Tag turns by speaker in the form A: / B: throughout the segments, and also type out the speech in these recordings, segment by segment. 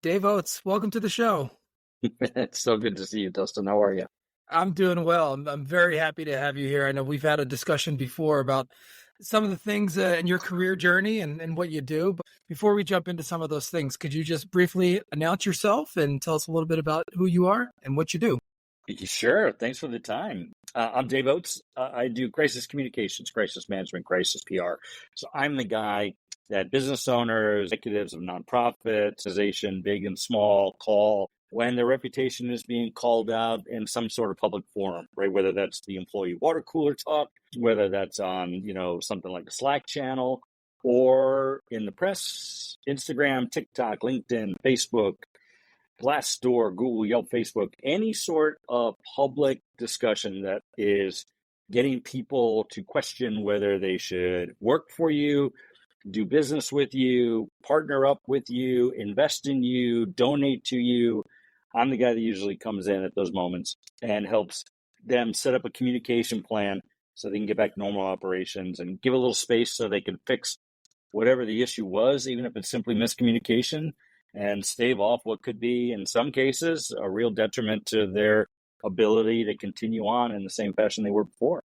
A: Dave Oates, welcome to the show.
B: It's so good to see you, Dustin. How are you?
A: I'm doing well. I'm very happy to have you here. I know we've had a discussion before about some of the things in your career journey and what you do. But before we jump into some of those things, could you just briefly announce yourself and tell us a little bit about who you are and what you do?
B: Sure. Thanks for the time. I'm Dave Oates. I do crisis communications, crisis management, crisis PR. So I'm the guy that business owners, executives of nonprofits, organization, big and small, call when their reputation is being called out in some sort of public forum, right? Whether that's the employee water cooler talk, whether that's on, something like a Slack channel, or in the press, Instagram, TikTok, LinkedIn, Facebook, Glassdoor, Google, Yelp, Facebook, any sort of public discussion that is getting people to question whether they should work for you, do business with you, partner up with you, invest in you, donate to you. I'm the guy that usually comes in at those moments and helps them set up a communication plan so they can get back to normal operations and give a little space so they can fix whatever the issue was, even if it's simply miscommunication, and stave off what could be, in some cases, a real detriment to their ability to continue on in the same fashion they were before.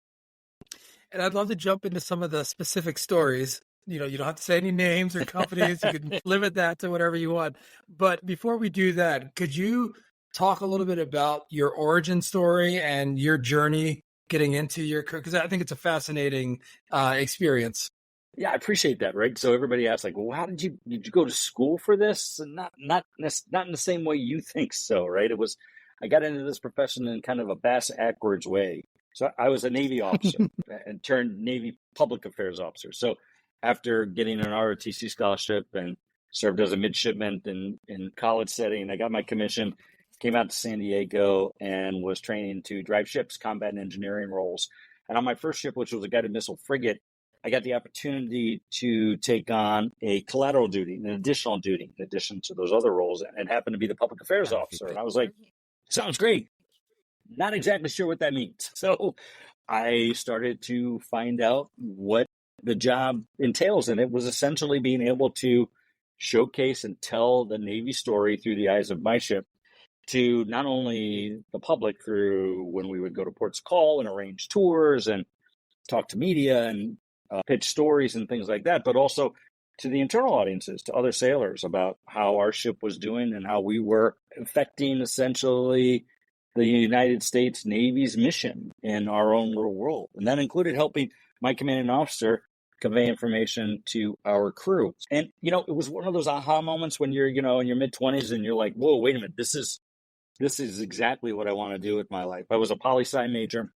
A: And I'd love to jump into some of the specific stories. You don't have to say any names or companies. You can limit that to whatever you want. But before we do that, could you talk a little bit about your origin story and your journey getting into your career? Because I think it's a fascinating experience.
B: Yeah, I appreciate that. Right. So everybody asks, like, well, did you go to school for this? And not in the same way you think so. Right. I got into this profession in kind of a bass-ackwards way. So I was a Navy officer and turned Navy public affairs officer. So after getting an ROTC scholarship and served as a midshipman in college setting, I got my commission, came out to San Diego and was training to drive ships, combat and engineering roles. And on my first ship, which was a guided missile frigate, I got the opportunity to take on a collateral duty, an additional duty, in addition to those other roles, and happened to be the public affairs officer. And I was like, sounds great. Not exactly sure what that means. So I started to find out what the job entails. And it was essentially being able to showcase and tell the Navy story through the eyes of my ship to not only the public through when we would go to ports of call and arrange tours and talk to media and pitch stories and things like that, but also to the internal audiences, to other sailors about how our ship was doing and how we were affecting essentially the United States Navy's mission in our own little world. And that included helping my commanding officer convey information to our crew. And, it was one of those aha moments when you're, in your mid-20s and you're like, whoa, wait a minute, this is exactly what I want to do with my life. I was a poli-sci major.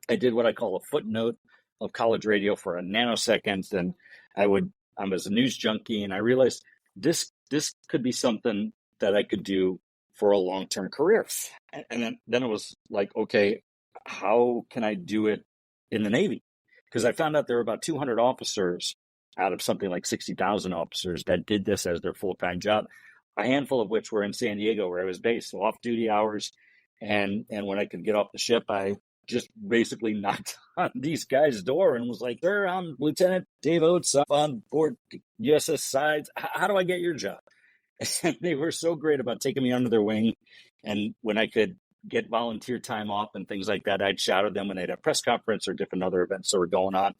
B: I did what I call a footnote of college radio for a nanosecond. And I was a news junkie, and I realized this could be something that I could do for a long-term career. And then it was like, okay, how can I do it in the Navy? Because I found out there were about 200 officers out of something like 60,000 officers that did this as their full-time job, a handful of which were in San Diego, where I was based, so off-duty hours. And when I could get off the ship, I just basically knocked on these guys' door and was like, sir, I'm Lieutenant Dave Oates. I'm on board USS Sides. How do I get your job? And they were so great about taking me under their wing. And when I could get volunteer time off and things like that, I'd shout at them when they'd have press conference or different other events that were going on.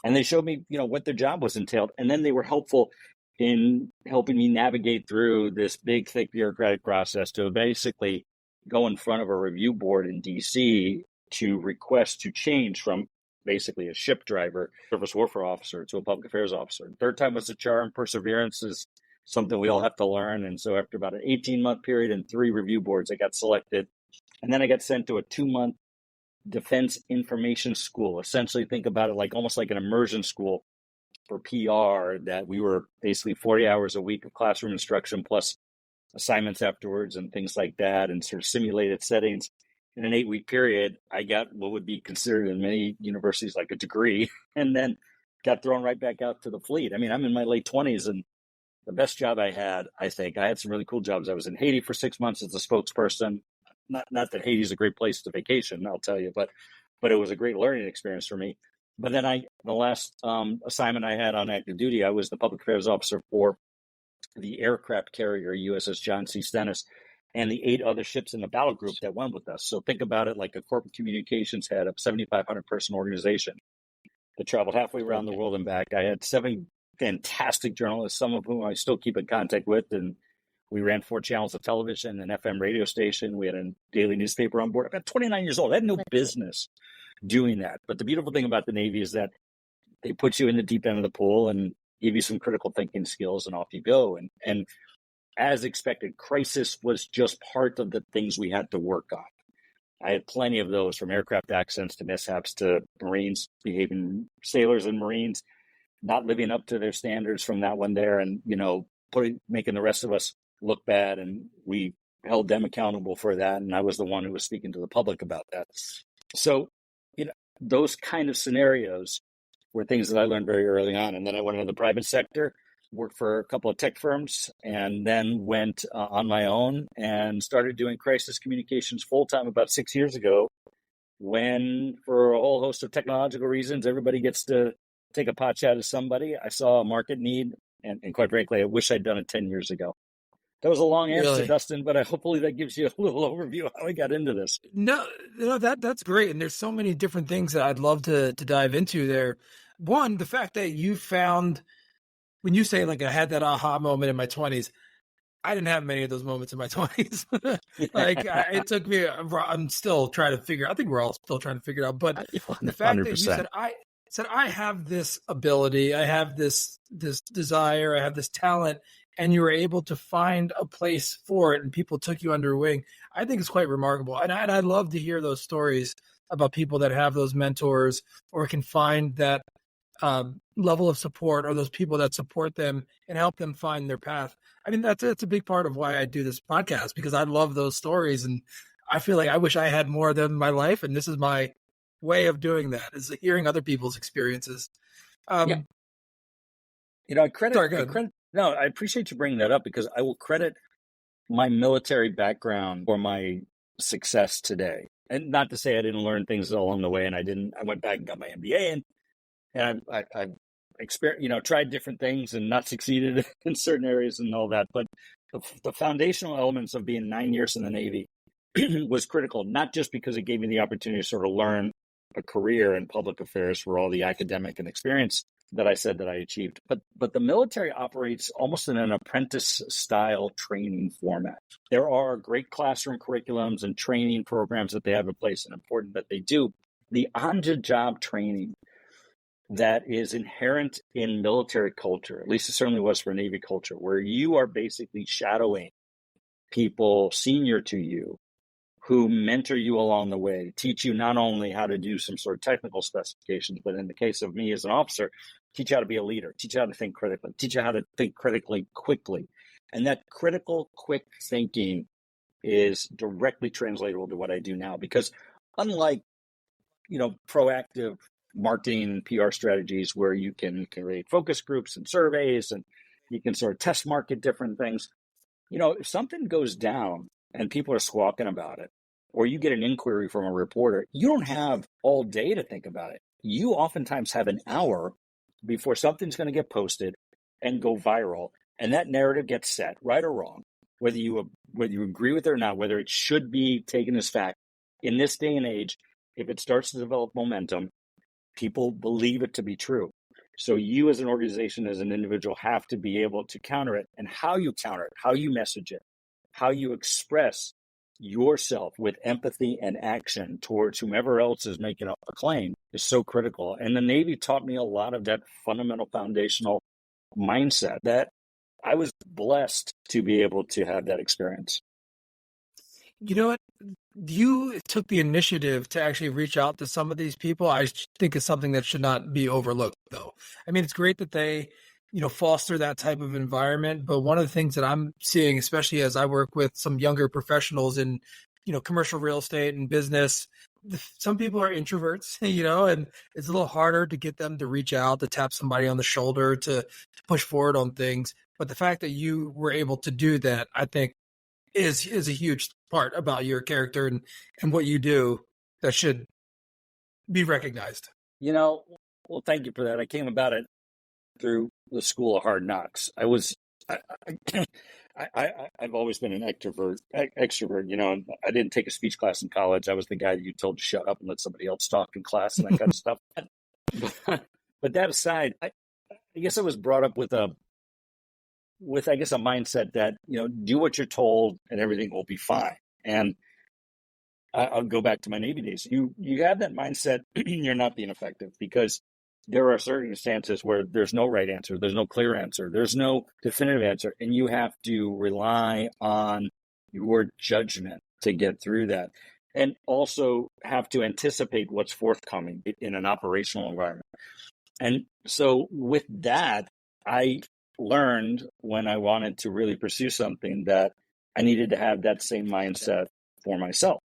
B: And they showed me, what their job was entailed. And then they were helpful in helping me navigate through this big, thick bureaucratic process to basically go in front of a review board in DC to request to change from basically a ship driver, surface warfare officer, to a public affairs officer. Third time was the charm. Perseverance is something we all have to learn. And so after about an 18-month period and 3 review boards, I got selected. And then I got sent to a 2-month defense information school. Essentially, think about it like almost like an immersion school for PR, that we were basically 40 hours a week of classroom instruction plus assignments afterwards and things like that, and sort of simulated settings. In an 8-week period, I got what would be considered in many universities like a degree, and then got thrown right back out to the fleet. I mean, I'm in my late 20s, and the best job I had, I think, I had some really cool jobs. I was in Haiti for 6 months as a spokesperson. Not that Haiti's a great place to vacation, I'll tell you, but it was a great learning experience for me. But then the last assignment I had on active duty, I was the public affairs officer for the aircraft carrier USS John C. Stennis, and the 8 other ships in the battle group that went with us. So think about it like a corporate communications head of 7,500 person organization that traveled halfway around the world and back. I had 7 fantastic journalists, some of whom I still keep in contact with, and we ran 4 channels of television, an FM radio station. We had a daily newspaper on board. I'm 29 years old. I had no business doing that. But the beautiful thing about the Navy is that they put you in the deep end of the pool and give you some critical thinking skills, and off you go. And as expected, crisis was just part of the things we had to work on. I had plenty of those, from aircraft accidents to mishaps to Marines behaving, sailors and Marines not living up to their standards from that one there, and making the rest of us look bad, and we held them accountable for that. And I was the one who was speaking to the public about that. So, those kind of scenarios were things that I learned very early on. And then I went into the private sector, worked for a couple of tech firms, and then went on my own and started doing crisis communications full-time about 6 years ago, when, for a whole host of technological reasons, everybody gets to take a pot shot at somebody. I saw a market need, and quite frankly, I wish I'd done it 10 years ago. That was a long answer,
A: Really?
B: Dustin, but hopefully that gives you a little overview of how I got into this.
A: No, that's great. And there's so many different things that I'd love to dive into there. One, the fact that you found, when you say like I had that aha moment in my 20s, I didn't have many of those moments in my 20s. It took me, I'm still trying to figure, I think we're all still trying to figure it out. But the fact 100%. That you said, I have this ability, I have this desire, I have this talent, and you were able to find a place for it, and people took you under wing, I think it's quite remarkable. And I'd love to hear those stories about people that have those mentors or can find that level of support, or those people that support them and help them find their path. I mean, that's a big part of why I do this podcast, because I love those stories, and I feel like I wish I had more of them in my life. And this is my way of doing that, is hearing other people's experiences.
B: I appreciate you bringing that up, because I will credit my military background for my success today. And not to say I didn't learn things along the way, and I went back and got my MBA, and I've experienced, tried different things and not succeeded in certain areas and all that. But the foundational elements of being 9 years in the Navy was critical, not just because it gave me the opportunity to sort of learn a career in public affairs for all the academic and experience that I said that I achieved, but the military operates almost in an apprentice style training format. There are great classroom curriculums and training programs that they have in place, and important that they do. The on-the-job training that is inherent in military culture, at least it certainly was for Navy culture, where you are basically shadowing people senior to you who mentor you along the way, teach you not only how to do some sort of technical specifications, but in the case of me as an officer, teach you how to be a leader, teach you how to think critically, teach you how to think critically quickly. And that critical, quick thinking is directly translatable to what I do now, because unlike, proactive marketing PR strategies where you can create focus groups and surveys and you can sort of test market different things, if something goes down and people are squawking about it, or you get an inquiry from a reporter, you don't have all day to think about it. You oftentimes have an hour before something's going to get posted and go viral, and that narrative gets set, right or wrong, whether you agree with it or not, whether it should be taken as fact. In this day and age, if it starts to develop momentum, people believe it to be true. So you as an organization, as an individual, have to be able to counter it, and how you counter it, how you message it, how you express yourself with empathy and action towards whomever else is making a claim is so critical. And the Navy taught me a lot of that fundamental foundational mindset that I was blessed to be able to have that experience.
A: You know what? You took the initiative to actually reach out to some of these people. I think it's something that should not be overlooked, though. I mean, it's great that they, foster that type of environment. But one of the things that I'm seeing, especially as I work with some younger professionals in, commercial real estate and business, some people are introverts, and it's a little harder to get them to reach out, to tap somebody on the shoulder, to push forward on things. But the fact that you were able to do that, I think, is a huge part about your character and what you do that should be recognized.
B: Well, thank you for that. I came about it through the School of Hard Knocks. I was I've always been an extrovert, and I didn't take a speech class in college. I was the guy that you told to shut up and let somebody else talk in class and that kind of stuff. But that aside, I guess I was brought up with a mindset that, do what you're told and everything will be fine. And I'll go back to my Navy days. You have that mindset, you're not being effective, because there are circumstances where there's no right answer, there's no clear answer, there's no definitive answer, and you have to rely on your judgment to get through that, and also have to anticipate what's forthcoming in an operational environment. And so with that, I learned when I wanted to really pursue something that I needed to have that same mindset for myself.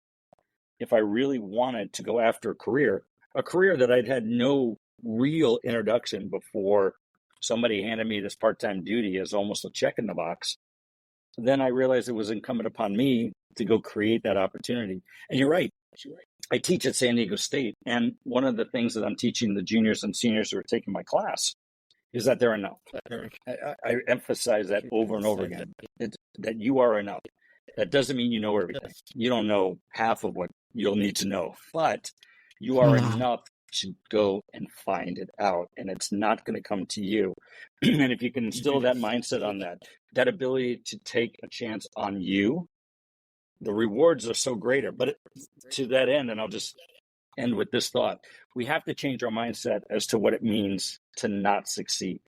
B: If I really wanted to go after a career that I'd had no real introduction before somebody handed me this part-time duty as almost a check in the box, then I realized it was incumbent upon me to go create that opportunity. And you're right. I teach at San Diego State, and one of the things that I'm teaching the juniors and seniors who are taking my class is that they're enough. I emphasize that over and over again, that you are enough. That doesn't mean you know everything. You don't know half of what you'll need to know, but you are enough to go and find it out, and it's not going to come to you. And if you can instill that mindset on that ability to take a chance on you, the rewards are so greater. But to that end, and I'll just end with this thought, we have to change our mindset as to what it means to not succeed.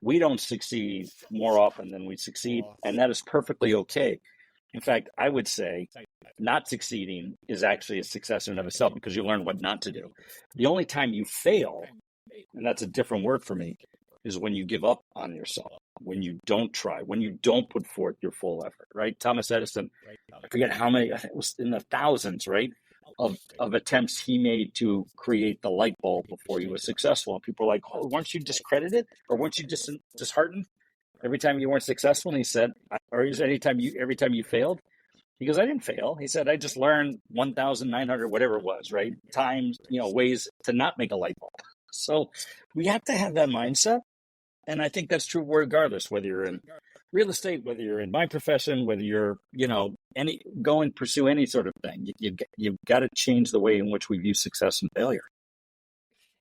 B: We don't succeed more often than we succeed, and that is perfectly okay. In fact, I would say not succeeding is actually a success in and of itself, because you learn what not to do. The only time you fail, and that's a different word for me, is when you give up on yourself, when you don't try, when you don't put forth your full effort, right? Thomas Edison, I forget how many, I think it was in the thousands, right, of attempts he made to create the light bulb before he was successful. And people were like, oh, weren't you discredited, or weren't you disheartened every time you weren't successful? And he said, or every time you failed? He goes, I didn't fail. He said, I just learned 1,900, whatever it was, right? Times, ways to not make a light bulb. So we have to have that mindset. And I think that's true regardless, whether you're in real estate, whether you're in my profession, whether you're, go and pursue any sort of thing. You've got to change the way in which we view success and failure.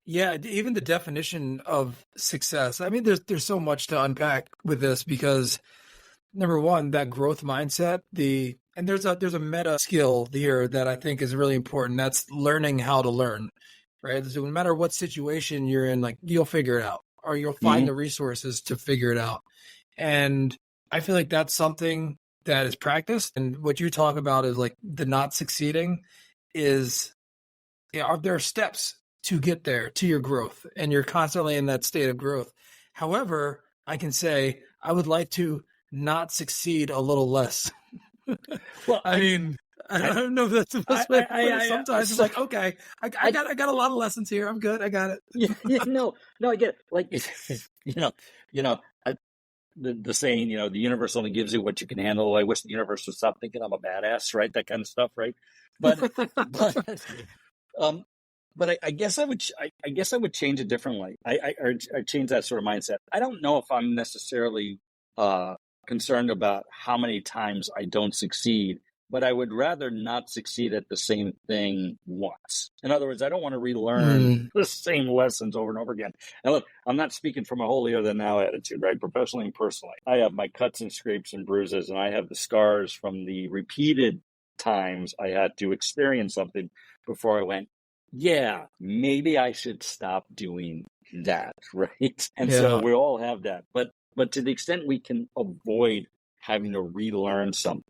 A: Yeah, even the definition of success. I mean, there's so much to unpack with this, because number one, that growth mindset, and there's a meta skill here that I think is really important. That's learning how to learn, right? So no matter what situation you're in, like, you'll figure it out, or you'll find the resources to figure it out. And I feel like that's something that is practiced. And what you talk about is like the not succeeding is, there are steps to get there, to your growth, and you're constantly in that state of growth. However, I can say I would like to not succeed a little less. Well, I don't know if that's the best way to put it. Sometimes it's like, okay, I got a lot of lessons here. I'm good. I got it.
B: No, I get it. Like, the saying, the universe only gives you what you can handle. I wish the universe would stop thinking I'm a badass, right? That kind of stuff, right? But I guess I would change it differently. I change that sort of mindset. I don't know if I'm necessarily concerned about how many times I don't succeed, but I would rather not succeed at the same thing once. In other words, I don't want to relearn the same lessons over and over again. And look, I'm not speaking from a holier than thou attitude, right? Professionally and personally, I have my cuts and scrapes and bruises, and I have the scars from the repeated times I had to experience something before I went, yeah, maybe I should stop doing that, right? And so we all have that. But to the extent we can avoid having to relearn something,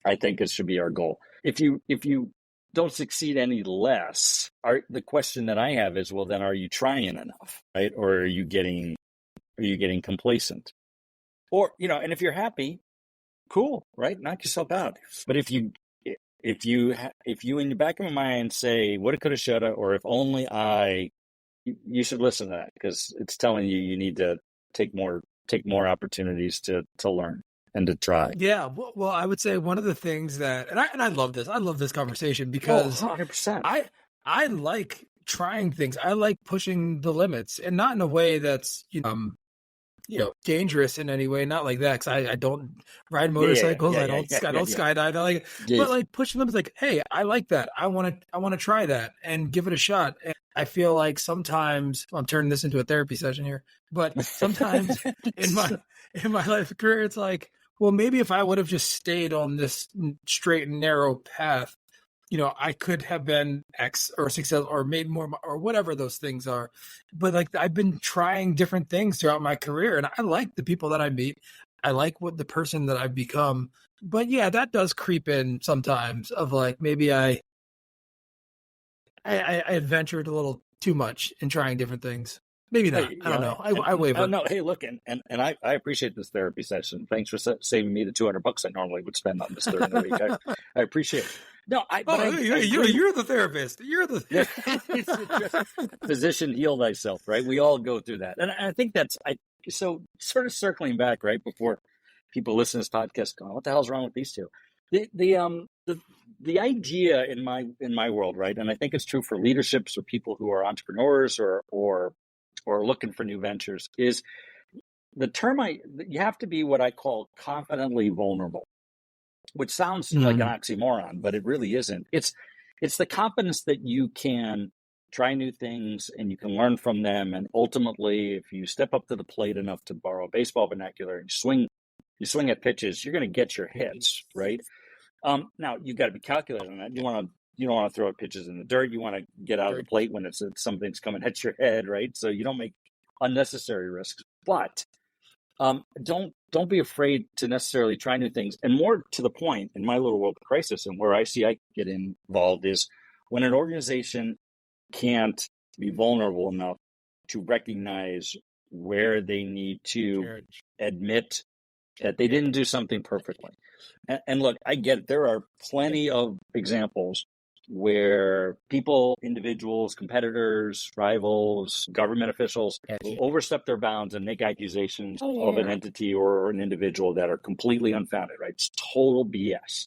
B: I think it should be our goal. If you don't succeed any less, the question that I have is, well, then are you trying enough, right? Or are you getting complacent? Or, and if you're happy, cool, right? Knock yourself out. But if you in the back of your mind say, woulda, coulda, shoulda, or if only you should listen to that, because it's telling you need to take more opportunities to learn and to try.
A: Yeah. Well, I would say one of the things that, and I love this. I love this conversation because
B: 100%.
A: I like trying things. I like pushing the limits, and not in a way that's, dangerous in any way. Not like that, because I don't ride
B: Yeah, yeah,
A: motorcycles.
B: yeah,
A: I
B: yeah,
A: don't
B: yeah,
A: I
B: yeah,
A: don't
B: yeah.
A: skydive. But
B: Yes.
A: like pushing them is like, hey, I like that. I want to try that and give it a shot. And I feel like sometimes I'm turning this into a therapy session here, but sometimes in my life career, it's like, well, maybe if I would have just stayed on this straight and narrow path, I could have been X or success or made more or whatever those things are. But like I've been trying different things throughout my career, and I like the people that I meet. I like what the person that I've become. But yeah, that does creep in sometimes of like maybe I adventured a little too much in trying different things. Maybe not.
B: Hey,
A: I don't know. I waver.
B: no, hey, look, and I appreciate this therapy session. Thanks for saving me the $200 I normally would spend on this during the week. I appreciate it. No, but I agree.
A: You're the therapist. You're the
B: physician, heal thyself, right? We all go through that, and I think so. Sort of circling back, right before people listen to this podcast, going, "What the hell's wrong with these two?" The idea in my world, right, and I think it's true for leaderships or people who are entrepreneurs or looking for new ventures, is the term you have to be what I call confidently vulnerable, which sounds like an oxymoron, but it really isn't. It's the confidence that you can try new things and you can learn from them, and ultimately, if you step up to the plate enough, to borrow baseball vernacular, and you swing at pitches, you're going to get your hits, right? Now you've got to be calculated on that. You don't want to throw pitches in the dirt. You want to get out of the plate when it's something's coming at your head, right? So you don't make unnecessary risks. But don't be afraid to necessarily try new things. And more to the point, in my little world of crisis, and where I get involved, is when an organization can't be vulnerable enough to recognize where they need to admit that they didn't do something perfectly. And look, I get it. There are plenty of examples where people, individuals, competitors, rivals, government officials will overstep their bounds and make accusations of an entity or an individual that are completely unfounded, right? It's total BS.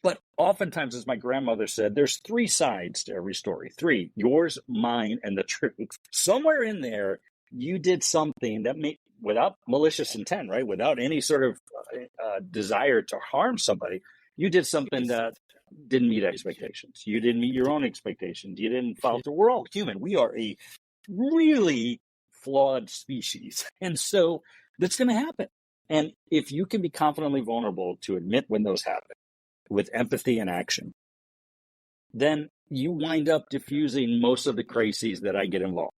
B: But oftentimes, as my grandmother said, there's three sides to every story. Three: yours, mine, and the truth. Somewhere in there, you did something that without malicious intent, right? Without any sort of desire to harm somebody, you did something that didn't meet expectations. You didn't meet your own expectations. You didn't follow through. We're all human. We are a really flawed species. And so that's going to happen. And if you can be confidently vulnerable to admit when those happen with empathy and action, then you wind up diffusing most of the crises that I get involved.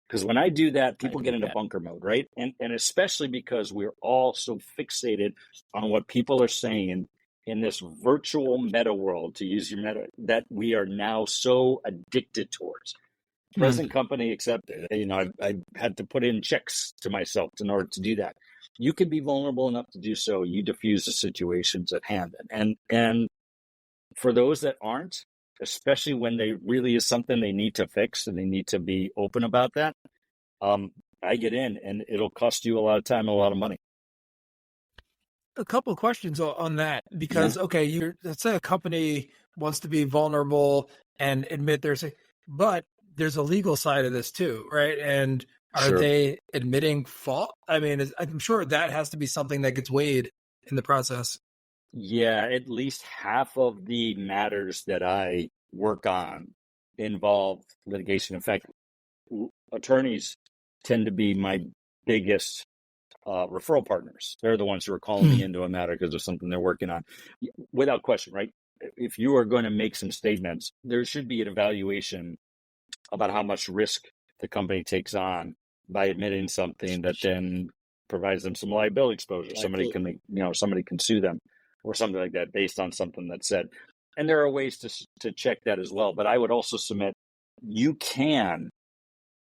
B: Because when I do that, people get into bunker mode, right? And especially because we're all so fixated on what people are saying in this virtual meta world, to use your meta, that we are now so addicted towards. Present company accepted. I've had to put in checks to myself in order to do that. You can be vulnerable enough to do so. You diffuse the situations at hand. And for those that aren't, especially when they really is something they need to fix and they need to be open about that, I get in, and it'll cost you a lot of time and a lot of money.
A: A couple of questions on that, because okay, let's say a company wants to be vulnerable and admit but there's a legal side of this too, right? And are they admitting fault? I mean, I'm sure that has to be something that gets weighed in the process.
B: Yeah, at least half of the matters that I work on involve litigation. In fact, attorneys tend to be my biggest referral partners. They're the ones who are calling me into a matter because of something they're working on. Without question, right? If you are going to make some statements, there should be an evaluation about how much risk the company takes on by admitting something that then provides them some liability exposure. Somebody can sue them or something like that based on something that's said. And there are ways to check that as well. But I would also submit you can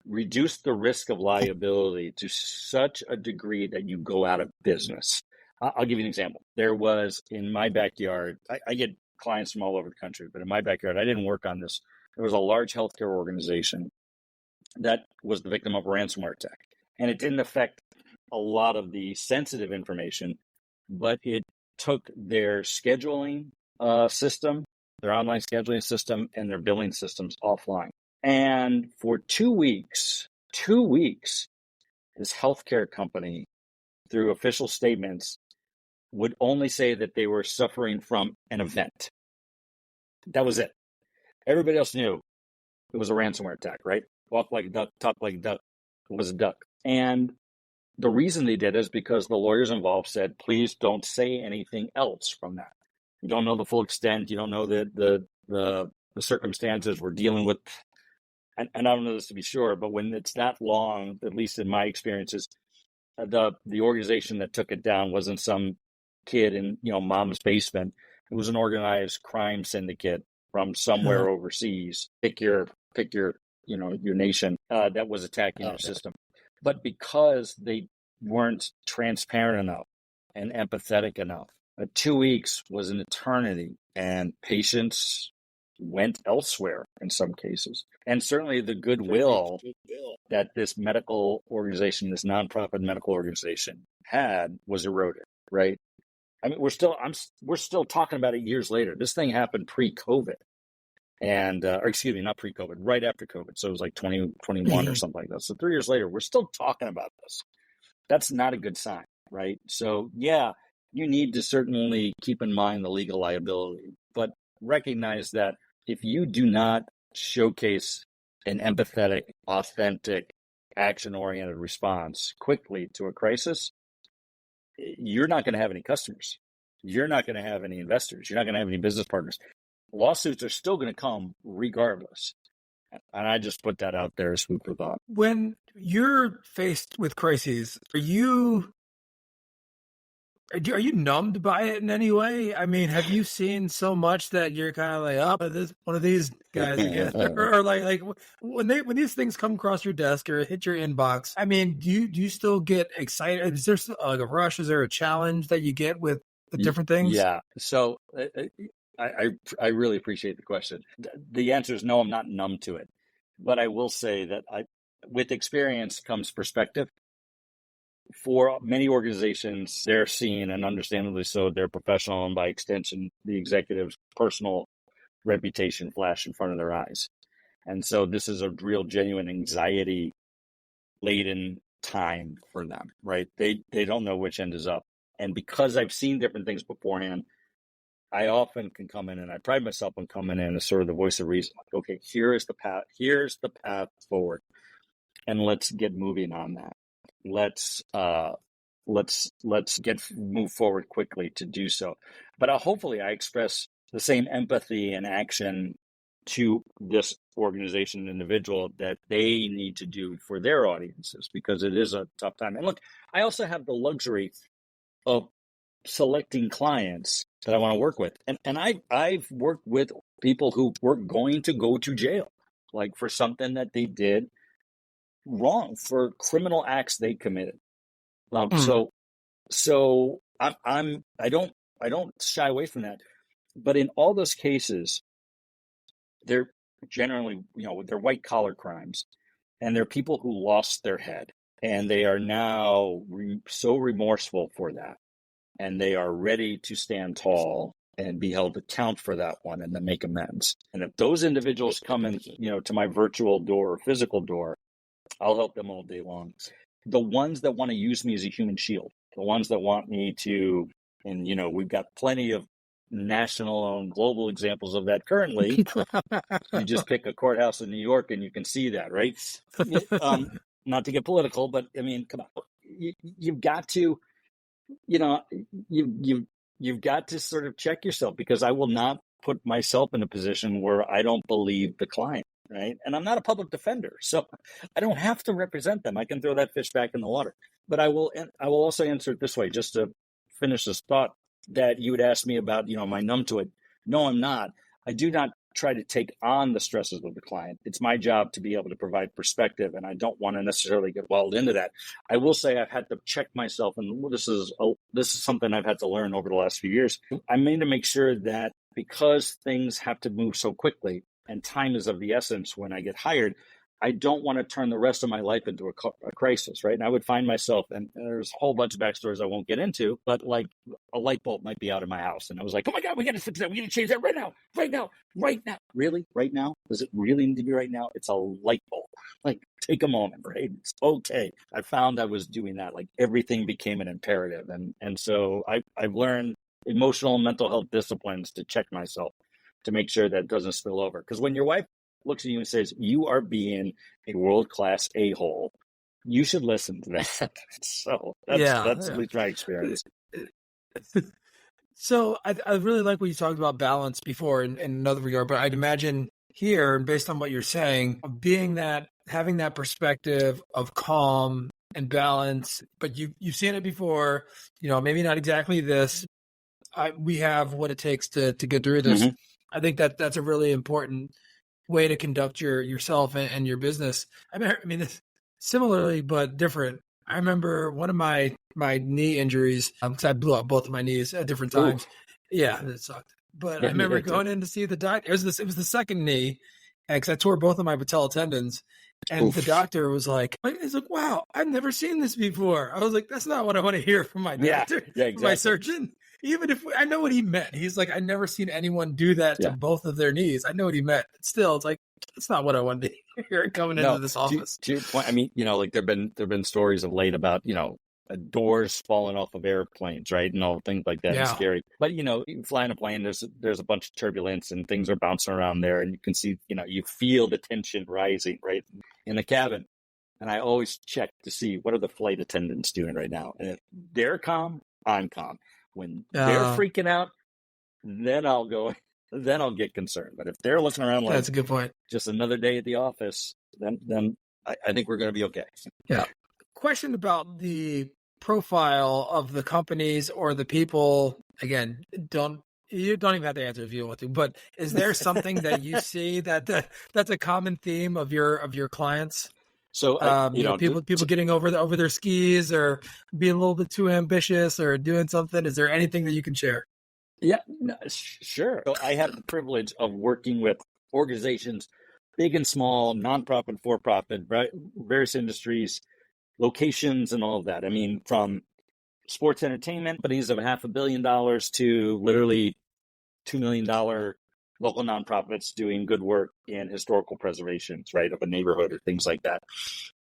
B: reduce the risk of liability to such a degree that you go out of business. I'll give you an example. There was, in my backyard, I get clients from all over the country, but in my backyard, I didn't work on this. There was a large healthcare organization that was the victim of a ransomware attack. And it didn't affect a lot of the sensitive information, but it took their scheduling system, their online scheduling system, and their billing systems offline. And for 2 weeks, this healthcare company, through official statements, would only say that they were suffering from an event. That was it. Everybody else knew it was a ransomware attack, right? Walk like a duck, talk like a duck. It was a duck. And the reason they did is because the lawyers involved said, please don't say anything else from that. You don't know the full extent. You don't know the circumstances we're dealing with. And I don't know this to be sure, but when it's that long, at least in my experiences, the organization that took it down wasn't some kid in mom's basement. It was an organized crime syndicate from somewhere overseas. Pick your your nation that was attacking your system. But because they weren't transparent enough and empathetic enough, 2 weeks was an eternity, and patients went elsewhere in some cases. And certainly the goodwill that this medical organization, this nonprofit medical organization had was eroded, right? I mean, we're still talking about it years later. This thing happened pre-COVID. And, or excuse me, not pre-COVID, right after COVID. So it was like 2021 or something like that. So 3 years later, we're still talking about this. That's not a good sign, right? So yeah, you need to certainly keep in mind the legal liability, but recognize that if you do not showcase an empathetic, authentic, action-oriented response quickly to a crisis, you're not going to have any customers. You're not going to have any investors. You're not going to have any business partners. Lawsuits are still going to come regardless. And I just put that out there as food for thought.
A: When you're faced with crises, are you numbed by it in any way? I mean, have you seen so much that you're kind of like, oh, this one of these guys again, or like when these things come across your desk or hit your inbox? I mean, do you still get excited? Is there like a rush? Is there a challenge that you get with the different things?
B: Yeah. So I really appreciate the question. The answer is no, I'm not numb to it. But I will say that with experience comes perspective. For many organizations, they're seeing, and understandably so, their professional and by extension, the executive's personal reputation flash in front of their eyes. And so this is a real genuine anxiety-laden time for them, right? They don't know which end is up. And because I've seen different things beforehand, I often can come in, and I pride myself on coming in as sort of the voice of reason. Like, okay, here's the path forward, and let's get moving on that. Let's move forward quickly to do so. But hopefully, I express the same empathy and action to this organization and individual that they need to do for their audiences, because it is a tough time. And look, I also have the luxury of selecting clients that I want to work with. And I've worked with people who were going to go to jail, like for something that they did wrong, for criminal acts they committed. So I don't shy away from that. But in all those cases, they're generally, they're white collar crimes, and they're people who lost their head, and they are now so remorseful for that. And they are ready to stand tall and be held to account for that one and then make amends. And if those individuals come in, to my virtual door or physical door, I'll help them all day long. The ones that want to use me as a human shield, the ones that want me to, and we've got plenty of national and global examples of that currently. You just pick a courthouse in New York and you can see that, right? Not to get political, but I mean, come on, you've got to. You've got to sort of check yourself, because I will not put myself in a position where I don't believe the client, right? And I'm not a public defender, so I don't have to represent them. I can throw that fish back in the water. But I will also answer it this way, just to finish this thought that you would ask me about, am I numb to it? No, I'm not. I do not try to take on the stresses of the client. It's my job to be able to provide perspective, and I don't want to necessarily get walled into that. I will say I've had to check myself, and this is something I've had to learn over the last few years. I need to make sure that, because things have to move so quickly and time is of the essence when I get hired, I don't want to turn the rest of my life into a crisis, right? And I would find myself, and there's a whole bunch of backstories I won't get into, but like a light bulb might be out in my house. And I was like, oh my God, we got to fix that. We got to change that right now, right now, right now. Really? Right now? Does it really need to be right now? It's a light bulb. Like, take a moment, right? It's okay. I found I was doing that. Like everything became an imperative. And so I've learned emotional and mental health disciplines to check myself to make sure that it doesn't spill over. Because when your wife looks at you and says, you are being a world-class a-hole, you should listen to that. So that's at least my experience.
A: So I really like what you talked about balance before in another regard, but I'd imagine here, and based on what you're saying, having that perspective of calm and balance, but you've seen it before, maybe not exactly this. We have what it takes to get through this. Mm-hmm. I think that's a really important way to conduct yourself and your business. I mean, similarly but different. I remember one of my knee injuries because I blew up both of my knees at different times. Ooh. Yeah, it sucked. But I remember going in to see the doctor. It was the second knee, because I tore both of my patella tendons. And the doctor was like, he's like, wow, I've never seen this before. I was like, that's not what I want to hear from my doctor, exactly. My surgeon. Even if I know what he meant. He's like, I've never seen anyone do that to both of their knees. I know what he meant. But still, it's like, that's not what I wanted to hear coming into this office.
B: To your point, I mean, like there've been stories of late about, doors falling off of airplanes, right? And all things like that. Yeah. It's scary. But, you fly in a plane, there's a bunch of turbulence and things are bouncing around there. And you can see, you feel the tension rising, right, in the cabin. And I always check to see what are the flight attendants doing right now. And if they're calm, I'm calm. When they're freaking out, then I'll get concerned. But if they're looking around like,
A: that's a good point,
B: just another day at the office, then I think we're going to be okay.
A: Yeah. Question about the profile of the companies or the people. Again, you don't even have to answer if you want to, but is there something that you see that's a common theme of your clients?
B: So,
A: people getting over their skis or being a little bit too ambitious or doing something. Is there anything that you can share?
B: Yeah, sure. So I have the privilege of working with organizations, big and small, nonprofit, for-profit, right, various industries, locations, and all of that. I mean, from sports entertainment companies of $500 million to literally $2 million local nonprofits doing good work in historical preservations, right, of a neighborhood or things like that.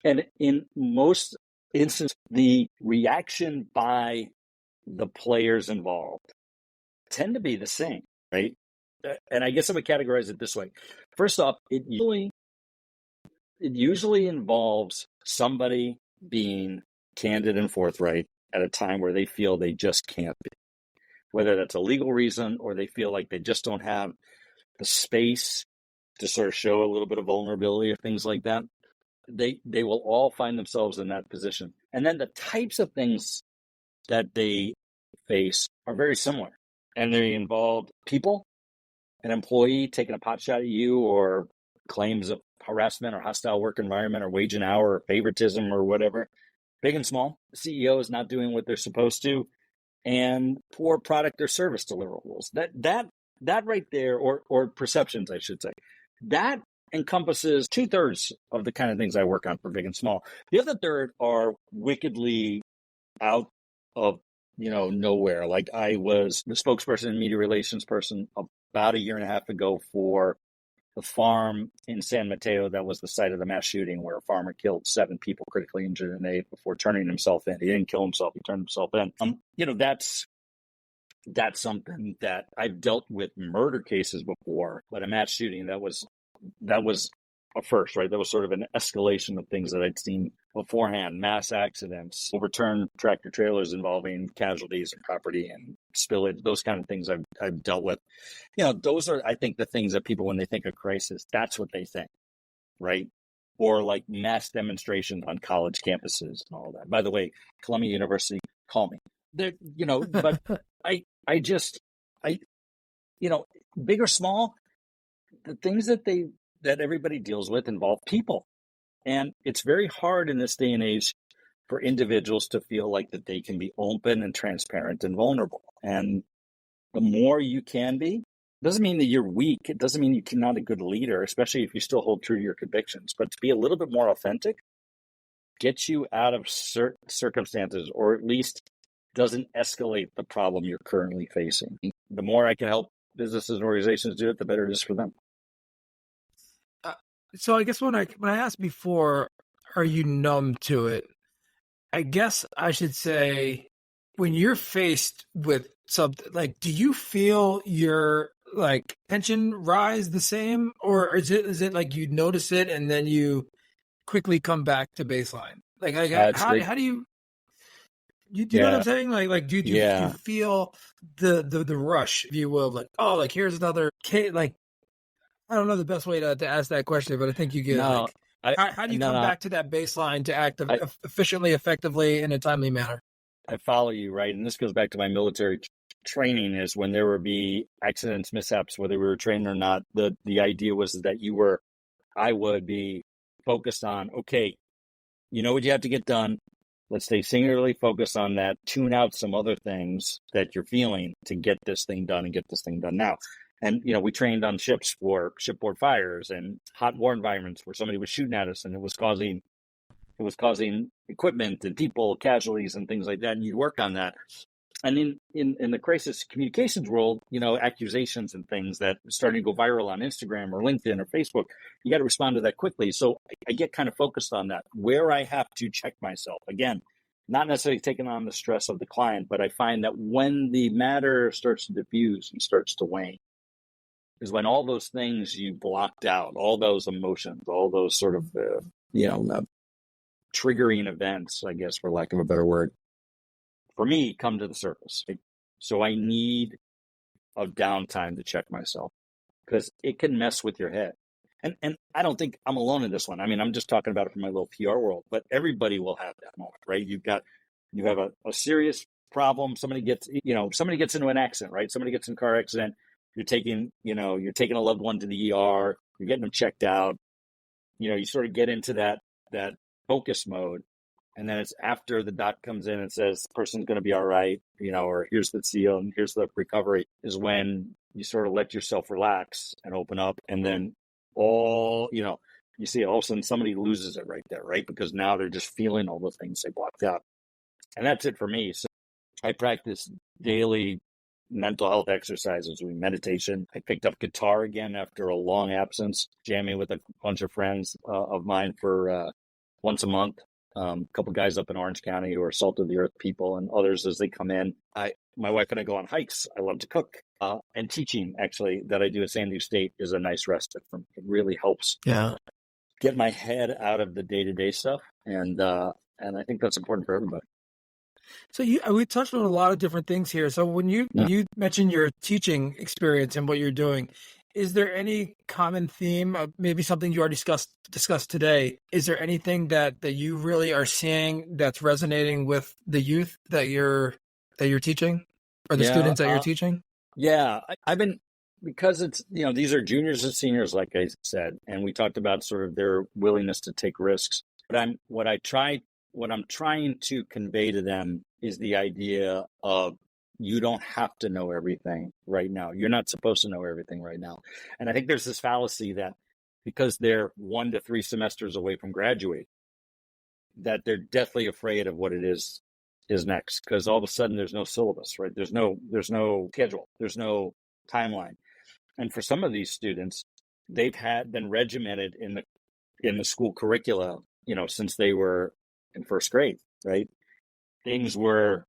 B: And in most instances, the reaction by the players involved tend to be the same, right? And I guess I would categorize it this way. First off, it usually involves somebody being candid and forthright at a time where they feel they just can't be, whether that's a legal reason or they feel like they just don't have the space to sort of show a little bit of vulnerability or things like that. They will all find themselves in that position. And then the types of things that they face are very similar. And they involve people, an employee taking a pot shot at you, or claims of harassment or hostile work environment or wage and hour or favoritism or whatever. Big and small. The CEO is not doing what they're supposed to, and poor product or service deliverables. That right there, or perceptions, I should say, that encompasses 2/3 of the kind of things I work on for big and small. The other third are wickedly out of nowhere. Like I was the spokesperson and media relations person about a year and a half ago for the farm in San Mateo that was the site of the mass shooting where a farmer killed 7 people, critically injured, and 8 before turning himself in. He didn't kill himself; he turned himself in. That's something that I've dealt with murder cases before, but a mass shooting that was a first, right? That was sort of an escalation of things that I'd seen beforehand. Mass accidents, overturned tractor trailers involving casualties and property and spillage, those kind of things I've dealt with. Those are, I think, the things that people, when they think of crisis, that's what they think, right? Or like mass demonstrations on college campuses and all that. By the way, Columbia University, call me. But big or small, the things that everybody deals with involve people. And it's very hard in this day and age for individuals to feel like that they can be open and transparent and vulnerable. And the more you can be, Doesn't mean that you're weak. It doesn't mean you're not a good leader, especially if you still hold true to your convictions. But to be a little bit more authentic gets you out of certain circumstances, or at least doesn't escalate the problem you're currently facing. The more I can help businesses and organizations do it, the better it is for them.
A: So I guess when I asked before, are you numb to it? I guess I should say, when you're faced with something, like, do you feel your like tension rise the same, or is it like you notice it and then you quickly come back to baseline? Like how do you know what I'm saying? Like do you feel the rush, if you will, like, oh, like here's another case? Like, I don't know the best way to ask that question, but I think you get
B: No,
A: how do you come back to that baseline to act efficiently, effectively, in a timely manner?
B: I follow you, right? And this goes back to my military training, is when there would be accidents, mishaps, whether we were trained or not, the idea was that I would be focused on, okay, you know what you have to get done. Let's stay singularly focused on that, tune out some other things that you're feeling to get this thing done and get this thing done now. And, we trained on ships for shipboard fires and hot war environments where somebody was shooting at us and it was causing equipment and people casualties and things like that. And you'd work on that. And in the crisis communications world, accusations and things that are starting to go viral on Instagram or LinkedIn or Facebook, you got to respond to that quickly. So I get kind of focused on that, where I have to check myself. Again, not necessarily taking on the stress of the client, but I find that when the matter starts to diffuse and starts to wane, is when all those things you blocked out, all those emotions, all those sort of, triggering events, I guess, for lack of a better word, for me, come to the surface. So I need a downtime to check myself, because it can mess with your head. And I don't think I'm alone in this one. I mean, I'm just talking about it from my little PR world, but everybody will have that moment, right? You have a serious problem. Somebody gets into an accident, right? Somebody gets in a car accident. You're taking a loved one to the ER. You're getting them checked out. You sort of get into that focus mode. And then it's after the doc comes in and says, the person's going to be all right, or here's the seal and here's the recovery, is when you sort of let yourself relax and open up. And then you see all of a sudden somebody loses it right there, right? Because now they're just feeling all the things they blocked out. And that's it for me. So I practice daily mental health exercises, doing meditation. I picked up guitar again after a long absence, jamming with a bunch of friends of mine for once a month. A couple guys up in Orange County who are salt of the earth people, and others as they come in. My wife and I go on hikes. I love to cook. And teaching, actually, that I do at San Diego State is a nice respite for me. It really helps get my head out of the day-to-day stuff. And I think that's important for everybody.
A: So we touched on a lot of different things here. So when you mentioned your teaching experience and what you're doing, is there any common theme, maybe something you already discussed today? Is there anything that you really are seeing that's resonating with the youth that you're teaching, or the students that you're teaching?
B: Yeah, I've been, because it's, these are juniors and seniors, like I said, and we talked about sort of their willingness to take risks. But what I'm trying to convey to them is the idea of, you don't have to know everything right now. You're not supposed to know everything right now. And I think there's this fallacy that because they're 1 to 3 semesters away from graduating, that they're deathly afraid of what it is next, because all of a sudden there's no syllabus, right? There's no schedule. There's no timeline. And for some of these students, they've been regimented in the school curricula, since they were in first grade, right? Things were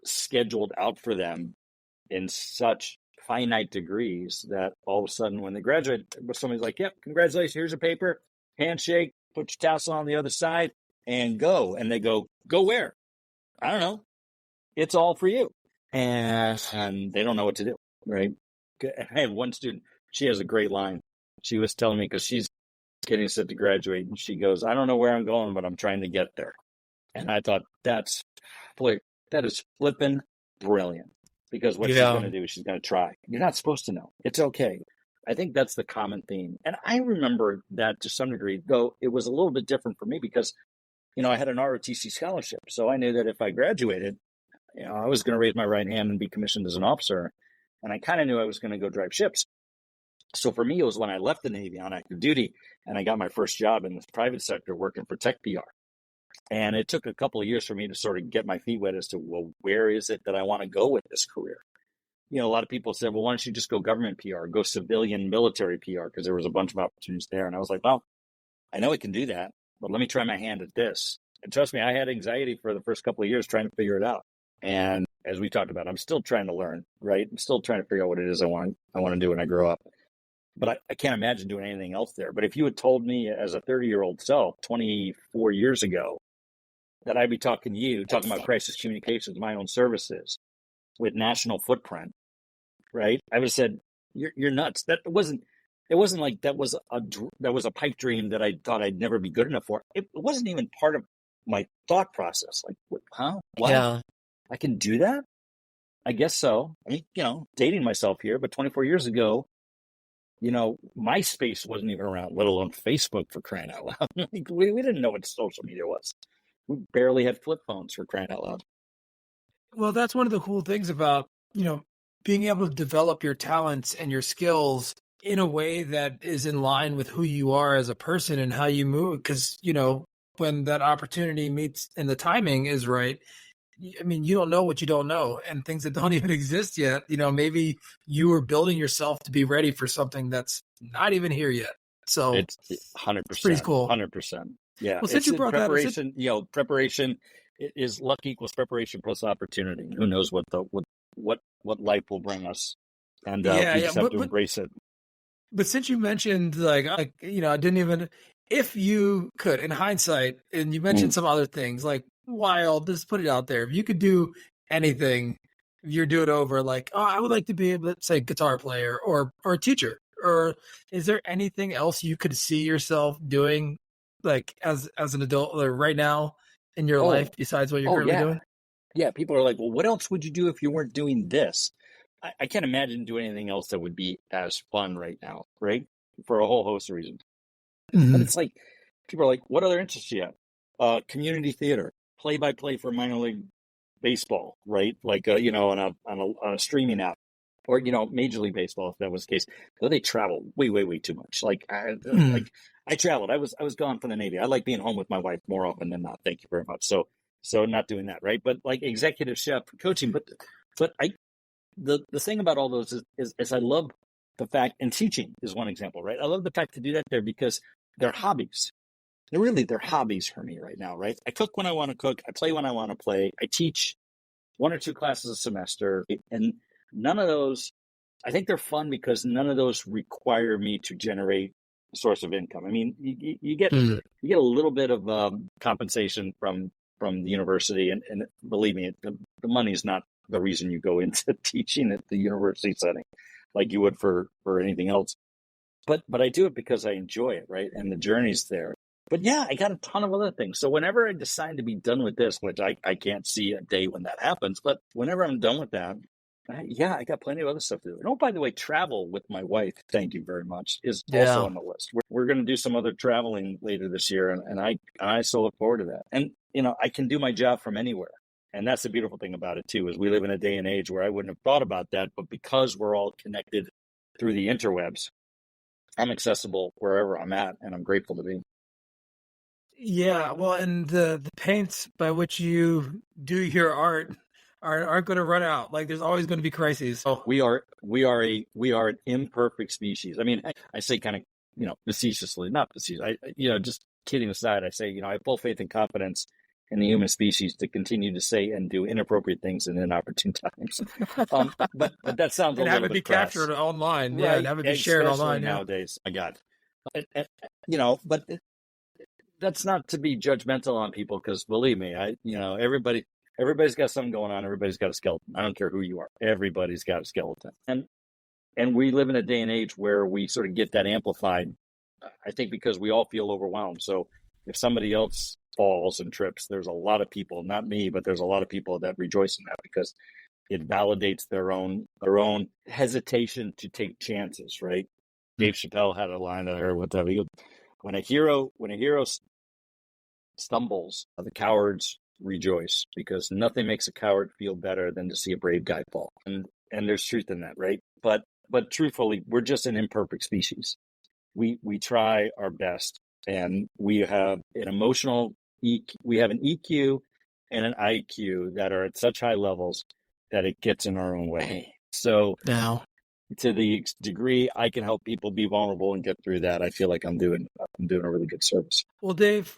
B: scheduled out for them in such finite degrees that all of a sudden when they graduate, somebody's like, yep, congratulations, here's a paper, handshake, put your tassel on the other side and go. And they go where? I don't know. It's all for you. And they don't know what to do, right? I had one student, she has a great line. She was telling me, because she's getting set to graduate, and she goes, I don't know where I'm going, but I'm trying to get there. And I thought, that is flippin' brilliant, because what she's going to do is she's going to try. You're not supposed to know. It's okay. I think that's the common theme. And I remember that to some degree, though it was a little bit different for me because, I had an ROTC scholarship. So I knew that if I graduated, I was going to raise my right hand and be commissioned as an officer. And I kind of knew I was going to go drive ships. So for me, it was when I left the Navy on active duty and I got my first job in the private sector working for tech PR. And it took a couple of years for me to sort of get my feet wet as to, well, where is it that I want to go with this career? You know, a lot of people said, well, why don't you just go government PR, go civilian military PR? Because there was a bunch of opportunities there. And I was like, well, I know I can do that, but let me try my hand at this. And trust me, I had anxiety for the first couple of years trying to figure it out. And as we talked about, I'm still trying to learn, right? I'm still trying to figure out what it is I want to do when I grow up. But I can't imagine doing anything else there. But if you had told me as a 30-year-old self 24 years ago that I'd be talking to you, talking about crisis communications, my own services with national footprint, right? I would have said, you're nuts. It wasn't like that was a pipe dream that I thought I'd never be good enough for. It wasn't even part of my thought process. Like, what?
C: Yeah.
B: I can do that? I guess so. I mean, dating myself here, but 24 years ago, MySpace wasn't even around, let alone Facebook, for crying out loud. Like, we didn't know what social media was. We barely had flip phones, for crying out loud.
A: Well, that's one of the cool things about, being able to develop your talents and your skills in a way that is in line with who you are as a person and how you move. Because, when that opportunity meets and the timing is right, I mean, you don't know what you don't know, and things that don't even exist yet. Maybe you are building yourself to be ready for something that's not even here yet. So
B: it's 100%.
A: It's pretty cool.
B: 100%. Yeah.
A: Well, since you brought
B: preparation, preparation is luck equals preparation plus opportunity. Who knows what life will bring us, and we just have to embrace it.
A: But since you mentioned, I didn't even, if you could, in hindsight, and you mentioned some other things like wild, just put it out there. If you could do anything, you're do it over. Like, I would like to be, let's say, guitar player or a teacher. Or is there anything else you could see yourself doing, like as an adult, right now in your life, besides what you're currently doing?
B: Yeah, people are like, well, what else would you do if you weren't doing this? I can't imagine doing anything else that would be as fun right now, right? For a whole host of reasons. Mm-hmm. But it's like, people are like, what other interests you have? Community theater, play-by-play for minor league baseball, right? Like, on a streaming app, or, Major League Baseball, if that was the case. Though they travel way, way, way too much. Like I traveled. I was gone from the Navy. I like being home with my wife more often than not. Thank you very much. So not doing that, right? But like executive chef coaching, but the thing about all those is I love the fact, and teaching is one example, right? I love the fact to do that there because they're hobbies. They're hobbies for me right now, right? I cook when I want to cook. I play when I want to play. I teach 1 or 2 classes a semester, and none of those, I think they're fun because none of those require me to generate a source of income. I mean, you get a little bit of compensation from the university, and believe me, the money's not the reason you go into teaching at the university setting like you would for anything else. But I do it because I enjoy it, right? And the journey's there. But yeah, I got a ton of other things. So whenever I decide to be done with this, which I can't see a day when that happens, but whenever I'm done with that, I got plenty of other stuff to do. And by the way, travel with my wife, thank you very much, is also on the list. We're going to do some other traveling later this year, and I so look forward to that. And, I can do my job from anywhere. And that's the beautiful thing about it, too, is we live in a day and age where I wouldn't have thought about that, but because we're all connected through the interwebs, I'm accessible wherever I'm at, and I'm grateful to be.
A: Yeah, well, and the paints by which you do your art aren't going to run out. Like, there's always going to be crises. So
B: we are an imperfect species. I mean, I say kind of, facetiously, not facetious. Just kidding aside, I say, I have full faith and confidence in the human species to continue to say and do inappropriate things in inopportune times. But that sounds
A: and
B: a little bit
A: have it be
B: crass.
A: Captured online,
B: right?
A: And have it be shared online
B: nowadays. My God, but that's not to be judgmental on people, because believe me, everybody's got something going on. Everybody's got a skeleton. I don't care who you are. Everybody's got a skeleton, and we live in a day and age where we sort of get that amplified. I think because we all feel overwhelmed. So if somebody else falls and trips, there's a lot of people, not me, but there's a lot of people that rejoice in that because it validates their own hesitation to take chances, right? Dave Chappelle had a line that I heard one time. He goes, when a hero stumbles, the cowards rejoice, because nothing makes a coward feel better than to see a brave guy fall. And and there's truth in that, right? But truthfully, we're just an imperfect species. We try our best, and we have an emotional we have an EQ and an IQ that are at such high levels that it gets in our own way. So
A: Now,
B: to the degree I can help people be vulnerable and get through that, I feel like I'm doing a really good service.
A: well, Dave,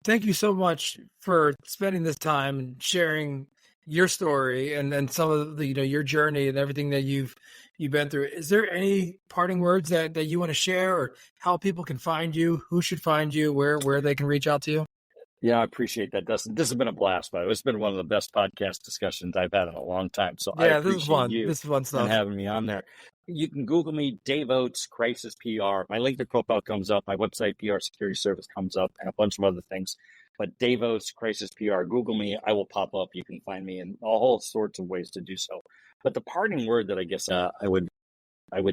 A: thank you so much for spending this time and sharing your story and some of the your journey and everything that you've been through. Is there any parting words that you want to share, or how people can find you, who should find you, where they can reach out to you?
B: Yeah, I appreciate that, Dustin. This has been a blast, by the way. It's been one of the best podcast discussions I've had in a long time. So I
A: Yeah, this is
B: appreciate
A: fun.
B: you
A: This is fun
B: and
A: stuff.
B: having me on there. You can Google me, Dave Oates, Crisis PR. My LinkedIn profile comes up. My website, PR Security Service, comes up, and a bunch of other things. But Dave Oates, Crisis PR, Google me. I will pop up. You can find me in all sorts of ways to do so. But the parting word that I guess I would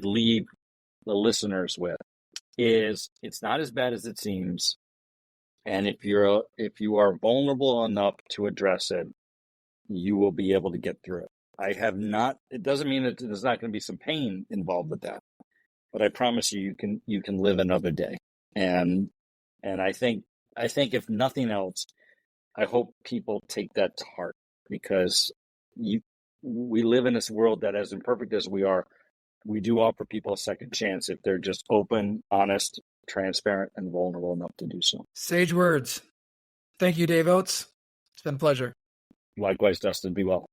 B: leave the listeners with is, it's not as bad as it seems. And if you are vulnerable enough to address it, you will be able to get through it. It doesn't mean that there's not going to be some pain involved with that, but I promise you can live another day. And I think if nothing else, I hope people take that to heart, because we live in this world that, as imperfect as we are, we do offer people a second chance if they're just open, honest, transparent, and vulnerable enough to do so.
A: Sage words. Thank you, Dave Oates. It's been a pleasure.
B: Likewise, Dustin, be well.